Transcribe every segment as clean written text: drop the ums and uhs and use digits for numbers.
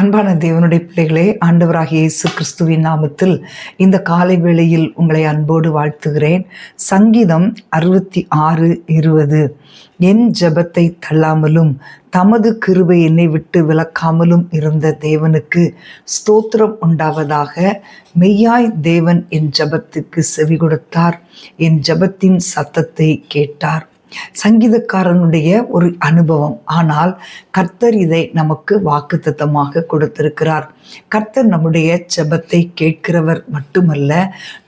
அன்பான தேவனுடைய பிள்ளைகளே, ஆண்டவராகிய இயேசு கிறிஸ்துவின் நாமத்தில் இந்த காலை வேளையில் உங்களை அன்போடு வாழ்த்துகிறேன். சங்கீதம் 66:20. என் ஜெபத்தை தள்ளாமலும் தமது கிருபை என்னை விட்டு விலக்காமலும் இருந்த தேவனுக்கு ஸ்தோத்திரம் உண்டாவதாக. மெய்யாய் தேவன் என் ஜெபத்துக்கு செவி கொடுத்தார், என் ஜெபத்தின் சத்தத்தை கேட்டார். சங்கீதக்காரனுடைய ஒரு அனுபவம். ஆனால் கர்த்தர் இதை நமக்கு வாக்குத்தத்தமாக கொடுத்திருக்கிறார். கர்த்தர் நம்முடைய ஜெபத்தை கேட்கிறவர் மட்டுமல்ல,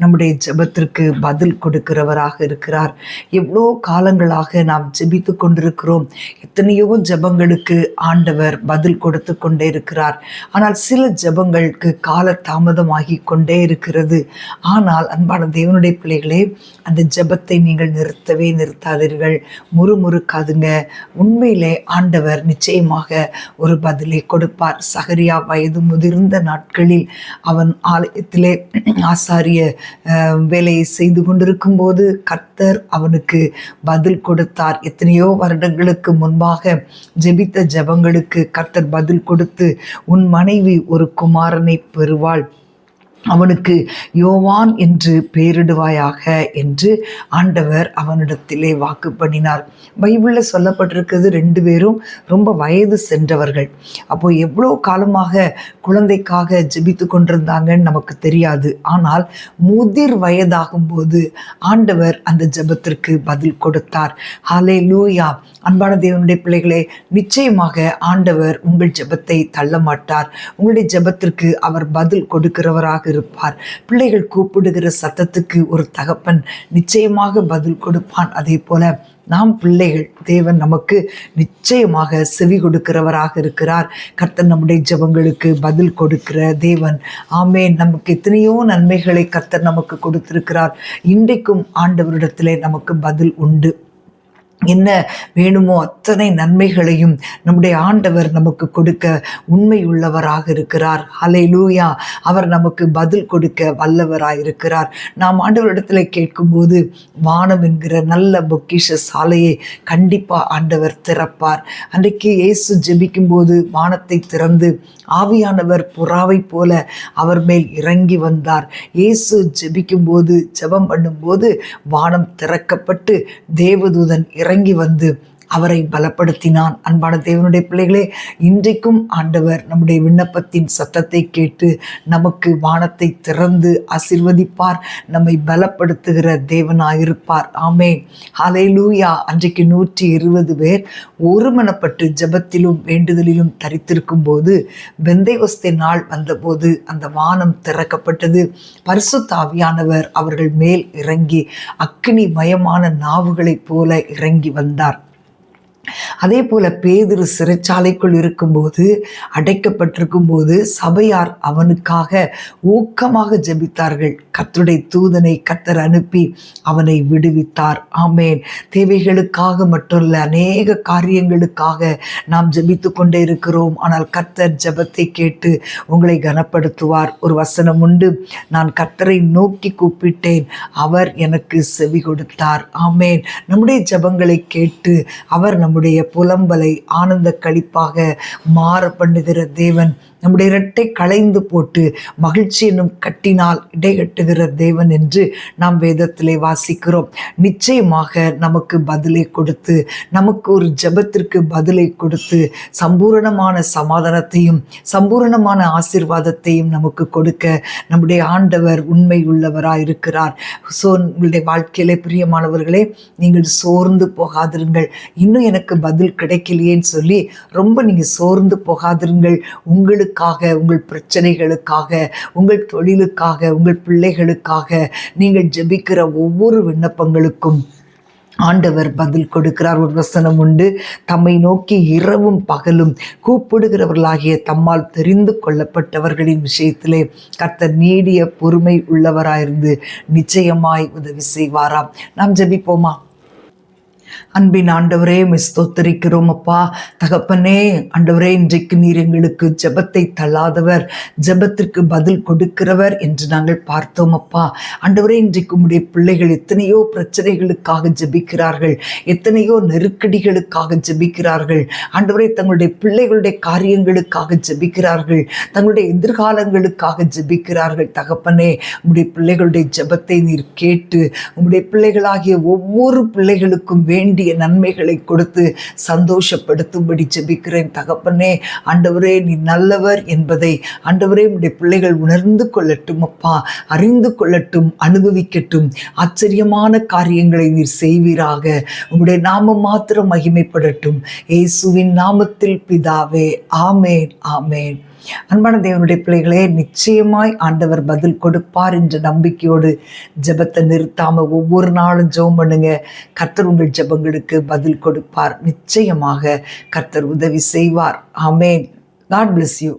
நம்முடைய ஜெபத்திற்கு பதில் கொடுக்கிறவராக இருக்கிறார். எவ்வளோ காலங்களாக நாம் ஜெபித்து கொண்டிருக்கிறோம். எத்தனையோ ஜெபங்களுக்கு ஆண்டவர் பதில் கொடுத்து கொண்டே இருக்கிறார். ஆனால் சில ஜெபங்களுக்கு கால தாமதமாகி கொண்டே இருக்கிறது. ஆனால் அன்பான தேவனுடைய பிள்ளைகளே, அந்த ஜெபத்தை நீங்கள் நிறுத்தாதீர்கள், முறுமுறுக்காதுங்க. உண்மையிலே ஆண்டவர் நிச்சயமாக ஒரு பதிலை கொடுப்பார். சகரியா வயது முதிர்ந்த நாட்களில் அவன் ஆலயத்திலே ஆசாரிய வேலையை செய்து கொண்டிருக்கும் போது கர்த்தர் அவனுக்கு பதில் கொடுத்தார். எத்தனையோ வருடங்களுக்கு முன்பாக ஜெபித்த ஜெபங்களுக்கு கர்த்தர் பதில் கொடுத்து, உன் மனைவி ஒரு குமாரனை பெறுவாள், அவனுக்கு யோவான் என்று பெயரிடுவாயாக என்று ஆண்டவர் அவனிடத்திலே வாக்கு பண்ணினார். பைபிளில் சொல்லப்பட்டிருக்கிறது, 2 பேரும் ரொம்ப வயது சென்றவர்கள். அப்போது எவ்வளோ காலமாக குழந்தைக்காக ஜெபித்து கொண்டிருந்தாங்கன்னு நமக்கு தெரியாது. ஆனால் முதிர் வயதாகும்போது ஆண்டவர் அந்த ஜெபத்திற்கு பதில் கொடுத்தார். ஹல்லேலூயா! அன்பான தேவனுடைய பிள்ளைகளே, நிச்சயமாக ஆண்டவர் உங்கள் ஜெபத்தை தள்ள மாட்டார். உங்களுடைய ஜெபத்திற்கு அவர் பதில் கொடுக்கிறவராக இருப்பார். பிள்ளைகள் கூப்பிடுகிற சத்தத்துக்கு ஒரு தகப்பன் நிச்சயமாக பதில் கொடுப்பான். அதே போல நாம் பிள்ளைகள், தேவன் நமக்கு நிச்சயமாக செவி கொடுக்கிறவராக இருக்கிறார். கர்த்தர் நம்முடைய ஜெபங்களுக்கு பதில் கொடுக்கிற தேவன். ஆமென். நமக்கு எத்தனையோ நன்மைகளை கர்த்தர் நமக்கு கொடுத்திருக்கிறார். இன்றைக்கும் ஆண்டவரிடத்திலே நமக்கு பதில் உண்டு. என்ன வேணுமோ அத்தனை நன்மைகளையும் நம்முடைய ஆண்டவர் நமக்கு கொடுக்க உண்மை உள்ளவராக இருக்கிறார். ஹல்லேலூயா! அவர் நமக்கு பதில் கொடுக்க வல்லவராக இருக்கிறார். நாம் ஆண்டவரிடத்தில் கேட்கும்போது வானம் என்கிற நல்ல பொக்கிஷ சாலையை கண்டிப்பாக ஆண்டவர் திறப்பார். அன்றைக்கு இயேசு ஜெபிக்கும்போது வானத்தை திறந்து ஆவியானவர் புறாவை போல அவர் மேல் இறங்கி வந்தார். இயேசு ஜெபிக்கும்போது, ஜெபம் பண்ணும்போது வானம் திறக்கப்பட்டு தேவதூதன் இறங்கி வந்து அவரை பலப்படுத்தினான். அன்பான தேவனுடைய பிள்ளைகளே, இன்றைக்கும் ஆண்டவர் நம்முடைய விண்ணப்பத்தின் சத்தத்தை கேட்டு நமக்கு வானத்தை திறந்து ஆசீர்வதிப்பார், நம்மை பலப்படுத்துகிற தேவனாயிருப்பார். ஆமென். ஹல்லேலூயா! அன்றைக்கு 120 பேர் ஒருமனப்பட்டு ஜெபத்திலும் வேண்டுதலிலும் தரித்திருக்கும் போது, பெந்தேகொஸ்தே நாள் வந்தபோது அந்த வானம் திறக்கப்பட்டது. பரிசுத்த ஆவியானவர் அவர்கள் மேல் இறங்கி அக்கினி மயமான நாவுகளைப் போல இறங்கி வந்தார். அதே போல பேதுரு சிறைச்சாலைக்குள் இருக்கும்போது, அடைக்கப்பட்டிருக்கும் போது சபையார் அவனுக்காக ஊக்கமாக ஜெபித்தார்கள். கர்த்தருடைய தூதனை கர்த்தர் அனுப்பி அவனை விடுவித்தார். ஆமென். தேவைகளுக்காக மட்டுமல்ல, அநேக காரியங்களுக்காக நாம் ஜெபித்து கொண்டே இருக்கிறோம். ஆனால் கர்த்தர் ஜெபத்தை கேட்டு உங்களை கனப்படுத்துவார். ஒரு வசனம் உண்டு, நான் கர்த்தரை நோக்கி கூப்பிட்டேன், அவர் எனக்கு செவி கொடுத்தார். ஆமென். நம்முடைய ஜெபங்களை கேட்டு அவர் நம்முடைய புலம்பலை ஆனந்த களிப்பாக மாற பண்ணுகிற தேவன். நம்முடைய இரட்டை களைந்து போட்டு மகிழ்ச்சி என்னும் கட்டினால் இடைகட்டுகிற தேவன் என்று நாம் வேதத்திலே வாசிக்கிறோம். நிச்சயமாக நமக்கு பதிலை கொடுத்து, நமக்கு ஒரு ஜெபத்திற்கு பதிலை கொடுத்து சம்பூரணமான சமாதானத்தையும் சம்பூரணமான ஆசீர்வாதத்தையும் நமக்கு கொடுக்க நம்முடைய ஆண்டவர் உண்மை உள்ளவராயிருக்கிறார். உங்களுடைய வாழ்க்கையிலே பிரியமானவர்களே, நீங்கள் சோர்ந்து போகாதிருங்கள். இன்னும் எனக்கு பதில் கிடைக்கலையேன்னு சொல்லி ரொம்ப நீங்கள் சோர்ந்து போகாதிருங்கள். உங்களுக்கு, உங்கள் பிரச்சனைகளுக்காக, உங்கள் தொழிலுக்காக, உங்கள் பிள்ளைகளுக்காக நீங்கள் ஜெபிக்கிற ஒவ்வொரு விண்ணப்பங்களுக்கும் ஆண்டவர் பதில் கொடுக்கிறார். ஒரு வசனம் உண்டு, தம்மை நோக்கி இரவும் பகலும் கூப்பிடுகிறவர்களாகிய தம்மால் தெரிந்து கொள்ளப்பட்டவர்களின் விஷயத்திலே கர்த்தர் நீடிய பொறுமை உள்ளவராயிருந்து நிச்சயமாய் உதவி செய்வாராம். நாம் ஜெபிப்போமா? அன்பின் ஆண்டவரே, ஸ்தோத்திரிக்கிறோம் அப்பா. தகப்பனே, ஆண்டவரே, இன்றைக்கு நீர் எங்களுக்கு ஜெபத்தை தள்ளாதவர், ஜெபத்திற்கு பதில் கொடுக்கிறவர் என்று நாங்கள் பார்த்தோம் அப்பா. ஆண்டவரே, இன்றைக்கு உம்முடைய பிள்ளைகள் எத்தனையோ பிரச்சனைகளுக்காக ஜெபிக்கிறார்கள், எத்தனையோ நெருக்கடிகளுக்காக ஜெபிக்கிறார்கள். ஆண்டவரே, தங்களுடைய பிள்ளைகளுடைய காரியங்களுக்காக ஜெபிக்கிறார்கள், தங்களுடைய எதிர்காலங்களுக்காக ஜெபிக்கிறார்கள். தகப்பனே, உம்முடைய பிள்ளைகளுடைய ஜெபத்தை நீர் கேட்டு உம்முடைய பிள்ளைகளாகிய ஒவ்வொரு பிள்ளைகளுக்கும் வேண்டிய நன்மைகளை கொடுத்து சந்தோஷப்படுத்தும்படி ஜெபிக்கிறேன். தகப்பனே, ஆண்டவரே, நீ நல்லவர் என்பதை ஆண்டவரே உம்முடைய பிள்ளைகள் உணர்ந்து கொள்ளட்டும் அப்பா, அறிந்து கொள்ளட்டும், அனுபவிக்கட்டும். ஆச்சரியமான காரியங்களை நீர் செய்வீராக. உம்முடைய நாமம் மாத்திரம் மகிமைப்படட்டும். இயேசுவின் நாமத்தில் பிதாவே, ஆமேன், ஆமேன். அன்பான தேவனுடைய பிள்ளைகளே, நிச்சயமாய் ஆண்டவர் பதில் கொடுப்பார் என்ற நம்பிக்கையோடு ஜெபத்தை நிறுத்தாம ஒவ்வொரு நாளும் ஜெபம் பண்ணுங்க. கர்த்தர் உங்கள் ஜெபங்களுக்கு பதில் கொடுப்பார். நிச்சயமாக கர்த்தர் உதவி செய்வார். ஆமேன். God bless you.